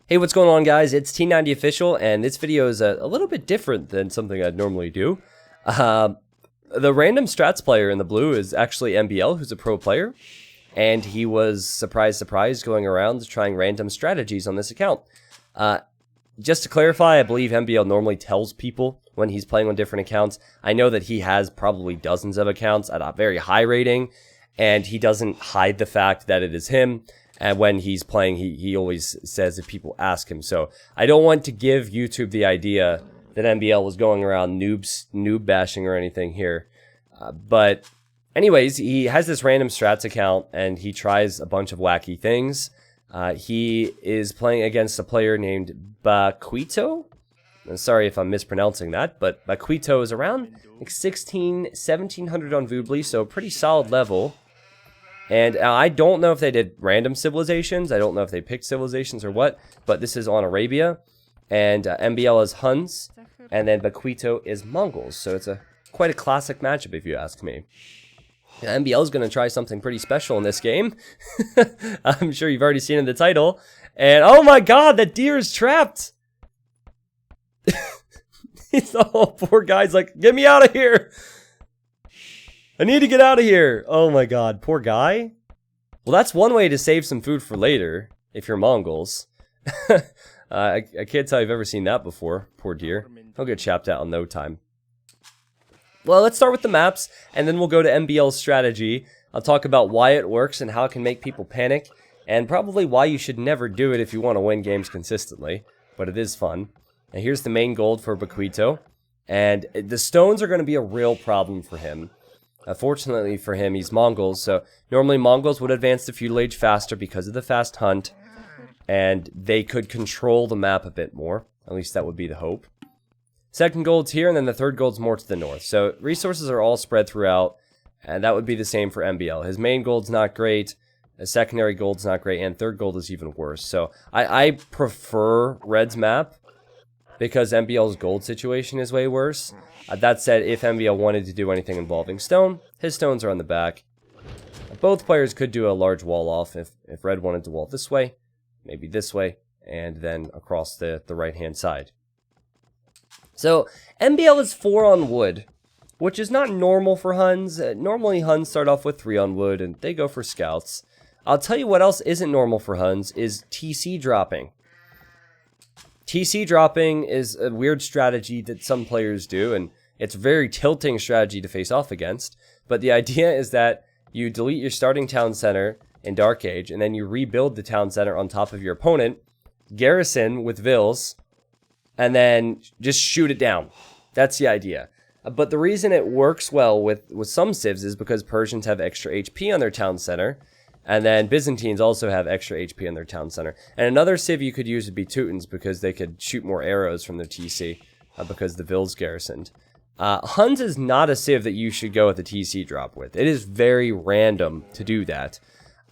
Hey, what's going on, guys? It's T90 Official, and this video is a little bit different than something I'd normally do. The random strats player in the blue is actually MbL, who's a pro player, and he was, surprise, going around trying random strategies on this account. Just to clarify, I believe MbL normally tells people when he's playing on different accounts. I know that he has probably dozens of accounts at a very high rating, and he doesn't hide the fact that it is him. And when he's playing, he always says if people ask him. So I don't want to give YouTube the idea that MbL was going around noob bashing or anything here. But anyways, he has this random strats account and he tries a bunch of wacky things. He is playing against a player named Baquito. I'm sorry if I'm mispronouncing that, but Baquito is around like 1700 on Voobly, so pretty solid level. And I don't know if they did random civilizations. I don't know if they picked civilizations or what. But this is on Arabia. And MbL is Huns. And then Baquito is Mongols. So it's quite a classic matchup if you ask me. MbL is going to try something pretty special in this game. I'm sure you've already seen it in the title. And oh my god, that deer is trapped! Oh, poor guy's like, get me out of here! I need to get out of here. Oh my god, poor guy. Well, that's one way to save some food for later, if you're Mongols. I can't tell you've ever seen that before. Poor deer. He'll get chapped out in no time. Well, let's start with the maps, and then we'll go to MbL's strategy. I'll talk about why it works and how it can make people panic, and probably why you should never do it if you want to win games consistently. But it is fun. And here's the main gold for Baquito. And the stones are going to be a real problem for him. Fortunately for him, he's Mongols, so normally Mongols would advance to feudal age faster because of the fast hunt, and they could control the map a bit more. At least that would be the hope. Second gold's here, and then the third gold's more to the north. So resources are all spread throughout, and that would be the same for MbL. His main gold's not great, his secondary gold's not great, and third gold is even worse. So I prefer Red's map, because MbL's gold situation is way worse. That said, if MbL wanted to do anything involving stone, his stones are on the back. Both players could do a large wall off if Red wanted to wall this way, maybe this way, and then across the right-hand side. So, MbL is 4 on wood, which is not normal for Huns. Normally, Huns start off with 3 on wood, and they go for scouts. I'll tell you what else isn't normal for Huns is TC dropping. TC dropping is a weird strategy that some players do, and it's a very tilting strategy to face off against. But the idea is that you delete your starting town center in Dark Age, and then you rebuild the town center on top of your opponent, garrison with vills, and then just shoot it down. That's the idea. But the reason it works well with some civs is because Persians have extra HP on their town center, and then Byzantines also have extra HP in their town center. And another civ you could use would be Teutons, because they could shoot more arrows from their TC, because the Vill's garrisoned. Huns is not a civ that you should go with a TC drop with. It is very random to do that.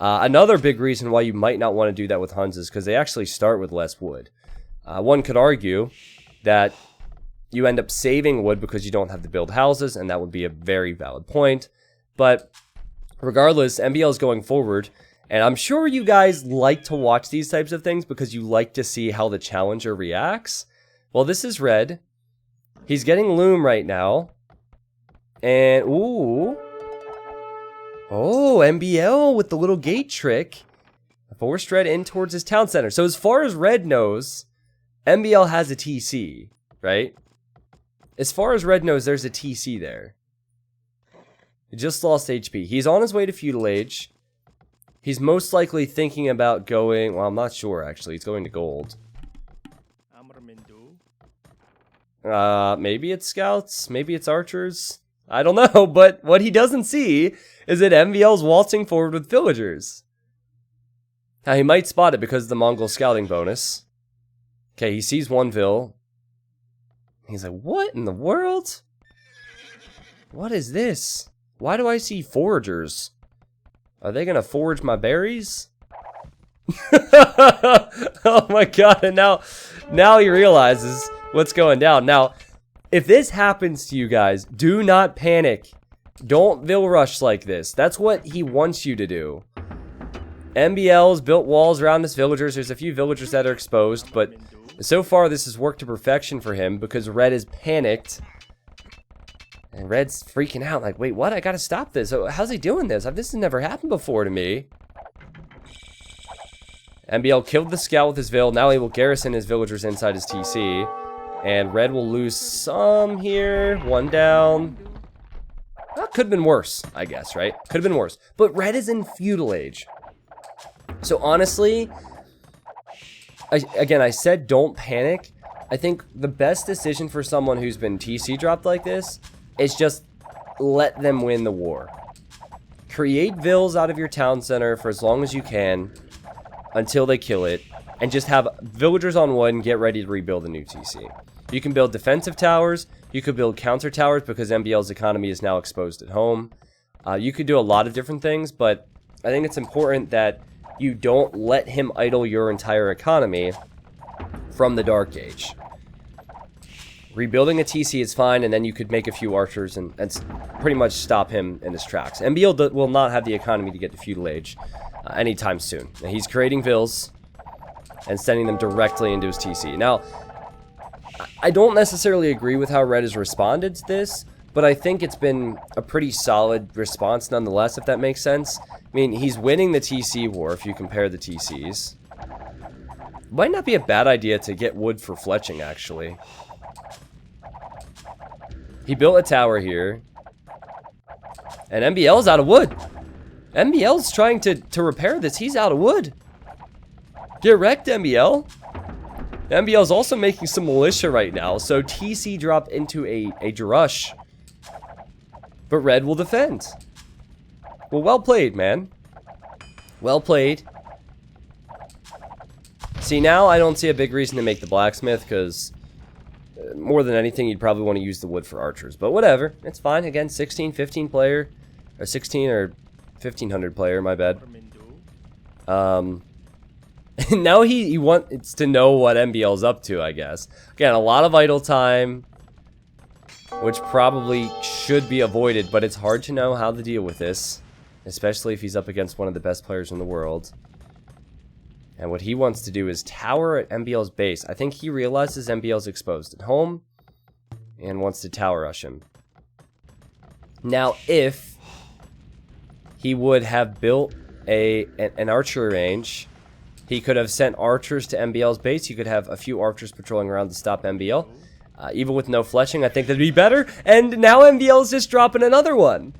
Another big reason why you might not want to do that with Huns is because they actually start with less wood. One could argue that you end up saving wood because you don't have to build houses, and that would be a very valid point. But regardless, MbL is going forward, and I'm sure you guys like to watch these types of things because you like to see how the challenger reacts. Well, this is Red. He's getting Loom right now. And, ooh. Oh, MbL with the little gate trick. Forced Red in towards his town center. So as far as Red knows, MbL has a TC, right? As far as Red knows, there's a TC there. He just lost HP. He's on his way to feudal age. He's most likely thinking about going... Well, I'm not sure, actually. He's going to gold. Maybe it's scouts. Maybe it's archers. I don't know. But what he doesn't see is that MbL's waltzing forward with villagers. Now, he might spot it because of the Mongol scouting bonus. Okay, he sees one vill. He's like, what in the world? What is this? Why do I see foragers? Are they gonna forage my berries? Oh my god, and now he realizes what's going down. Now, if this happens to you guys, do not panic. Don't vill rush like this. That's what he wants you to do. MbL's built walls around his villagers. There's a few villagers that are exposed, but so far this has worked to perfection for him because Red is panicked. And Red's freaking out like, wait, what? I gotta stop this. Oh, how's he doing this? This has never happened before to me. MbL killed the scout with his Vil. Now he will garrison his villagers inside his TC. And Red will lose some here. One down. Well, could have been worse, I guess, right? Could have been worse. But Red is in feudal age. So honestly, I said don't panic. I think the best decision for someone who's been TC dropped like this is just let them win the war. Create Vils out of your town center for as long as you can until they kill it. And just have villagers on wood and get ready to rebuild a new TC. You can build defensive towers. You could build counter towers because MbL's economy is now exposed at home. You could do a lot of different things, but I think it's important that you don't let him idle your entire economy from the Dark Age. Rebuilding a TC is fine, and then you could make a few archers and pretty much stop him in his tracks. MbL will not have the economy to get to feudal age anytime soon. Now, he's creating Vils and sending them directly into his TC. Now, I don't necessarily agree with how Red has responded to this, but I think it's been a pretty solid response nonetheless, if that makes sense. I mean, he's winning the TC war if you compare the TCs. Might not be a bad idea to get wood for fletching, actually. He built a tower here. And MbL's out of wood. MbL's trying to repair this. He's out of wood. Get wrecked, MbL. MbL's also making some militia right now, so TC dropped into a drush. But Red will defend. Well, well played, man. Well played. See, now I don't see a big reason to make the blacksmith, because more than anything, you'd probably want to use the wood for archers. But whatever, it's fine. Again, 16, 15 player, or 16 or 1500 player, my bad. Now he wants to know what MbL's up to, I guess. Again, a lot of idle time, which probably should be avoided, but it's hard to know how to deal with this, especially if he's up against one of the best players in the world. And what he wants to do is tower at MbL's base. I think he realizes MbL's exposed at home and wants to tower rush him. Now, if he would have built an archery range, he could have sent archers to MbL's base. You could have a few archers patrolling around to stop MbL. Even with no fletching, I think that'd be better. And now MbL's just dropping another one.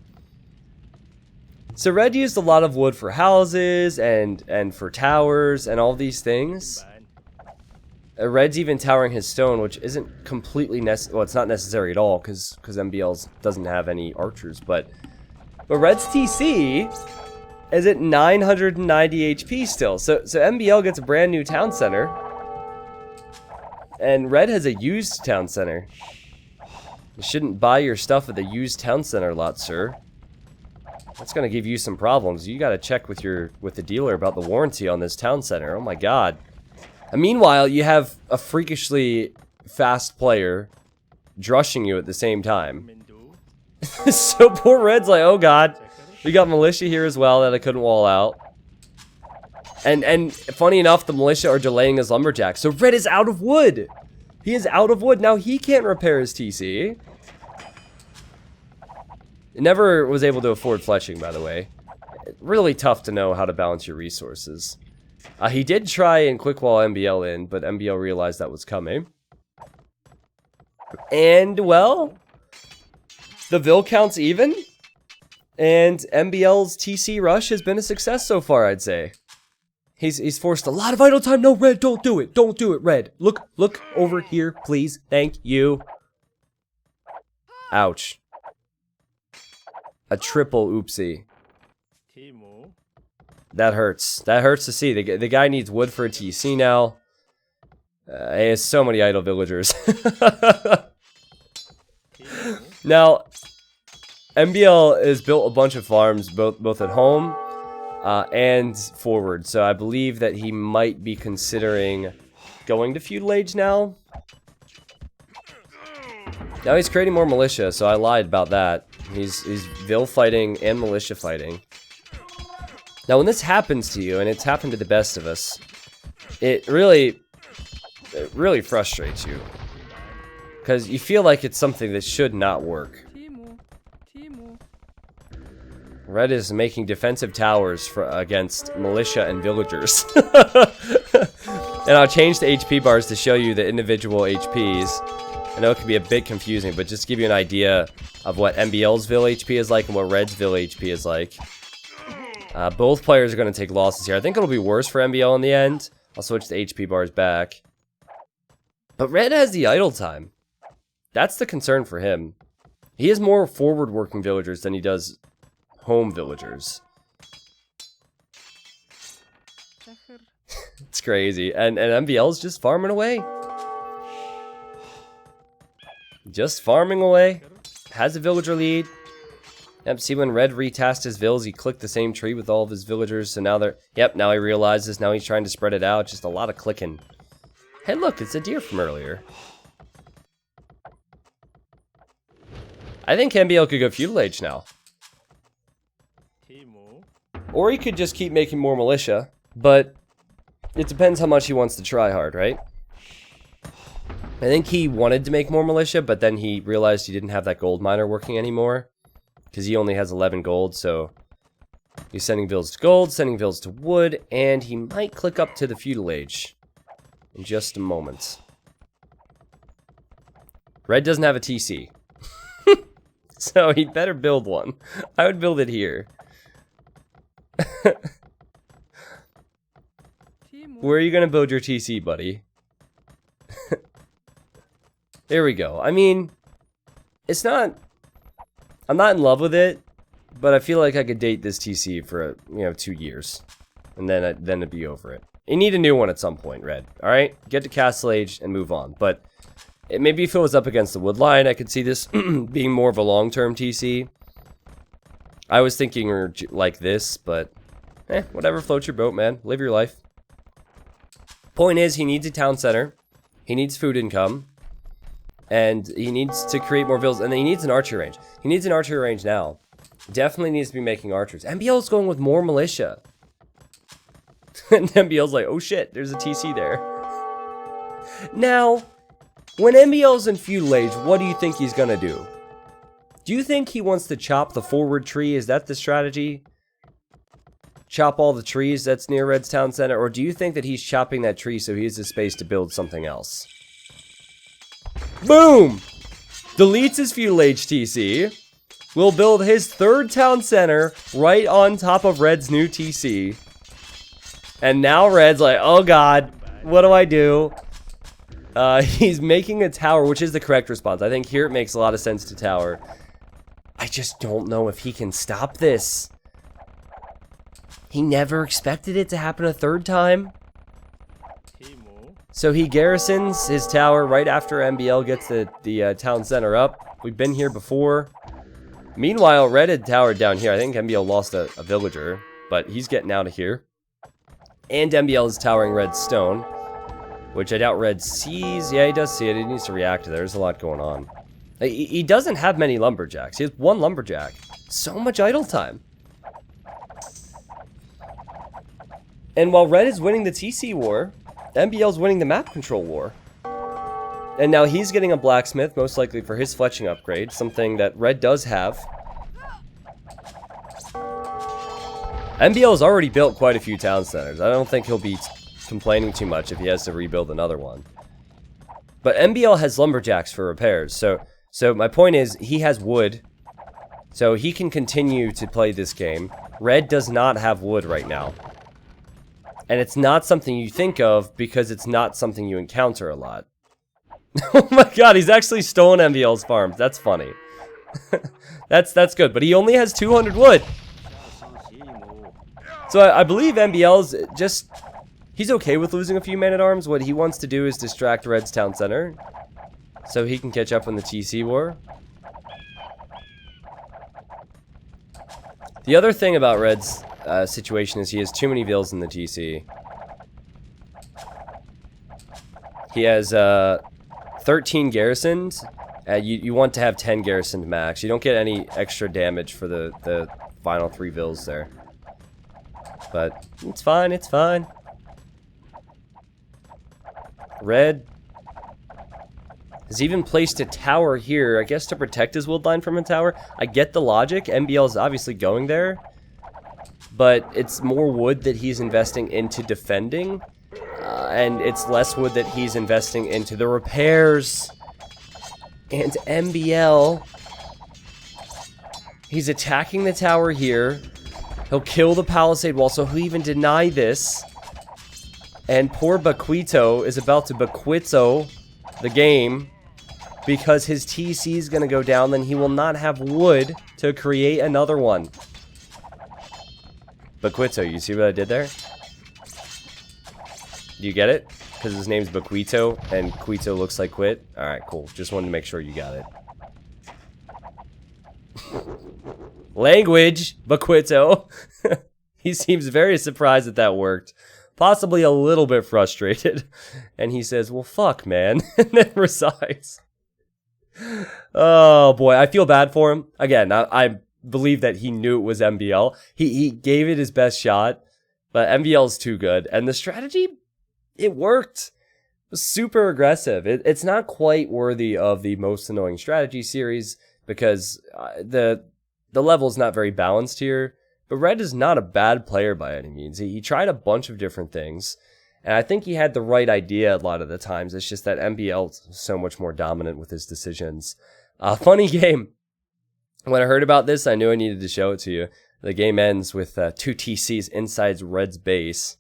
So Red used a lot of wood for houses and for towers and all these things. Red's even towering his stone, which isn't completely necessary. Well, it's not necessary at all because MbL's doesn't have any archers. But Red's TC is at 990 HP still. So MbL gets a brand new town center. And Red has a used town center. You shouldn't buy your stuff at the used town center lot, sir. That's gonna give you some problems. You gotta check with the dealer about the warranty on this town center. Oh my god. And meanwhile, you have a freakishly fast player drushing you at the same time. So poor Red's like, oh god. We got militia here as well that I couldn't wall out. And funny enough, the militia are delaying his lumberjack. So Red is out of wood. He is out of wood. Now he can't repair his TC. Never was able to afford fletching, by the way. Really tough to know how to balance your resources. He did try and quick wall MbL in, but MbL realized that was coming. And, well, the Vil count's even. And MbL's TC rush has been a success so far, I'd say. He's forced a lot of idle time. No, Red, don't do it. Don't do it, Red. Look over here, please. Thank you. Ouch. A triple oopsie. That hurts. That hurts to see. The guy needs wood for a TC now. He has so many idle villagers. Now, MbL has built a bunch of farms, both at home and forward. So I believe that he might be considering going to feudal age now. Now he's creating more militia, so I lied about that. He's Vil fighting and militia fighting. Now, when this happens to you, and it's happened to the best of us, it really frustrates you. Because you feel like it's something that should not work. Red is making defensive towers against militia and villagers. And I'll change the HP bars to show you the individual HPs. I know it can be a bit confusing, but just to give you an idea of what MbL's Vil HP is like and what Red's Vil HP is like. Both players are going to take losses here. I think it'll be worse for MbL in the end. I'll switch the HP bars back. But Red has the idle time. That's the concern for him. He has more forward-working villagers than he does home villagers. It's crazy. And MbL's just farming away. Just farming away. Has a villager lead. Yep, see when Red retasked his vills, he clicked the same tree with all of his villagers, so now they're... Yep, now he realizes, now he's trying to spread it out. Just a lot of clicking. Hey, look, it's a deer from earlier. I think MbL could go feudal age now. Or he could just keep making more militia, but it depends how much he wants to try hard, right? I think he wanted to make more militia, but then he realized he didn't have that gold miner working anymore. Because he only has 11 gold, so he's sending vills to gold, sending vills to wood, and he might click up to the feudal age in just a moment. Red doesn't have a TC. So he'd better build one. I would build it here. Where are you gonna build your TC, buddy? There we go. I mean, it's not... I'm not in love with it, but I feel like I could date this TC for, 2 years. And then it'd be over it. You need a new one at some point, Red. Alright? Get to Castle Age and move on. But maybe if it was up against the wood line, I could see this being more of a long-term TC. I was thinking like this, but whatever floats your boat, man. Live your life. Point is, he needs a town center. He needs food income. And he needs to create more villas. And then he needs an archery range. He needs an archery range now. Definitely needs to be making archers. MbL's going with more militia. And MbL's like, oh shit, there's a TC there. Now, when MbL's in feudal age, what do you think he's gonna do? Do you think he wants to chop the forward tree? Is that the strategy? Chop all the trees that's near Red's town center? Or do you think that he's chopping that tree so he has the space to build something else? Boom! Deletes his feudal age TC. Will build his third town center right on top of Red's new TC. And now Red's like, oh god, what do I do? He's making a tower, which is the correct response. I think here it makes a lot of sense to tower. I just don't know if he can stop this. He never expected it to happen a third time. So he garrisons his tower right after MbL gets the town center up. We've been here before. Meanwhile, Red had towered down here. I think MbL lost a villager, but he's getting out of here. And MbL is towering Red's stone, which I doubt Red sees. Yeah, he does see it. He needs to react to that. There's a lot going on. He doesn't have many lumberjacks. He has one lumberjack. So much idle time. And while Red is winning the TC war, MbL's winning the map control war. And now he's getting a blacksmith, most likely for his fletching upgrade, something that Red does have. MbL's already built quite a few town centers. I don't think he'll be complaining too much if he has to rebuild another one. But MbL has lumberjacks for repairs, so my point is, he has wood, so he can continue to play this game. Red does not have wood right now. And it's not something you think of because it's not something you encounter a lot. Oh my god, he's actually stolen MbL's farms. That's funny. That's good, but he only has 200 wood. So I believe MbL's just... He's okay with losing a few man-at-arms. What he wants to do is distract Red's town center, so he can catch up in the TC war. The other thing about Red's situation is he has too many vills in the TC. He has 13 garrisoned. You want to have 10 garrisoned max. You don't get any extra damage for the final 3 vills there. But it's fine, it's fine. Red has even placed a tower here, I guess to protect his wood line from a tower. I get the logic. MbL is obviously going there. But it's more wood that he's investing into defending. And it's less wood that he's investing into the repairs. And MbL, he's attacking the tower here. He'll kill the palisade wall, so he'll even deny this. And poor Baquito is about to Baquito the game because his TC is going to go down. Then he will not have wood to create another one. Baquito, you see what I did there? Do you get it? Because his name's Baquito and Quito looks like quit. Alright, cool. Just wanted to make sure you got it. Language, Baquito. He seems very surprised that worked. Possibly a little bit frustrated. And he says, well, fuck, man. And then resigns. Oh, boy. I feel bad for him. Again, I believe that he knew it was MbL. He gave it his best shot. But MbL's too good. And the strategy, it worked. It was super aggressive. It's not quite worthy of the most annoying strategy series. Because the level's not very balanced here. But Red is not a bad player by any means. He tried a bunch of different things. And I think he had the right idea a lot of the times. It's just that MbL's so much more dominant with his decisions. Funny game. When I heard about this, I knew I needed to show it to you. The game ends with 2 TCs inside Red's base.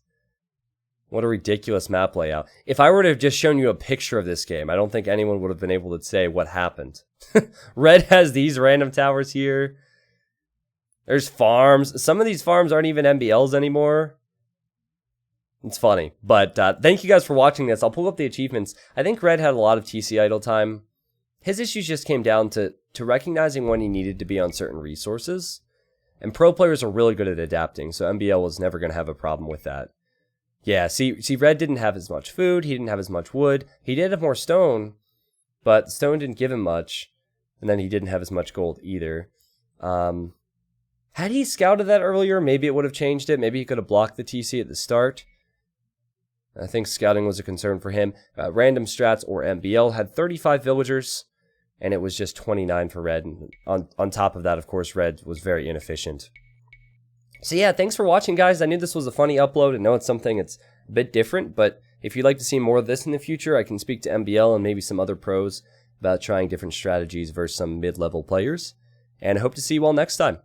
What a ridiculous map layout. If I were to have just shown you a picture of this game, I don't think anyone would have been able to say what happened. Red has these random towers here. There's farms. Some of these farms aren't even MbL's anymore. It's funny. But thank you guys for watching this. I'll pull up the achievements. I think Red had a lot of TC idle time. His issues just came down to recognizing when he needed to be on certain resources. And pro players are really good at adapting, so MbL was never going to have a problem with that. Yeah, see, Red didn't have as much food. He didn't have as much wood. He did have more stone, but stone didn't give him much. And then he didn't have as much gold either. Had he scouted that earlier, maybe it would have changed it. Maybe he could have blocked the TC at the start. I think scouting was a concern for him. Random Strats or MbL had 35 villagers, and it was just 29 for Red. And on top of that, of course, Red was very inefficient. So yeah, thanks for watching, guys. I knew this was a funny upload. I know it's something that's a bit different, but if you'd like to see more of this in the future, I can speak to MbL and maybe some other pros about trying different strategies versus some mid-level players. And I hope to see you all next time.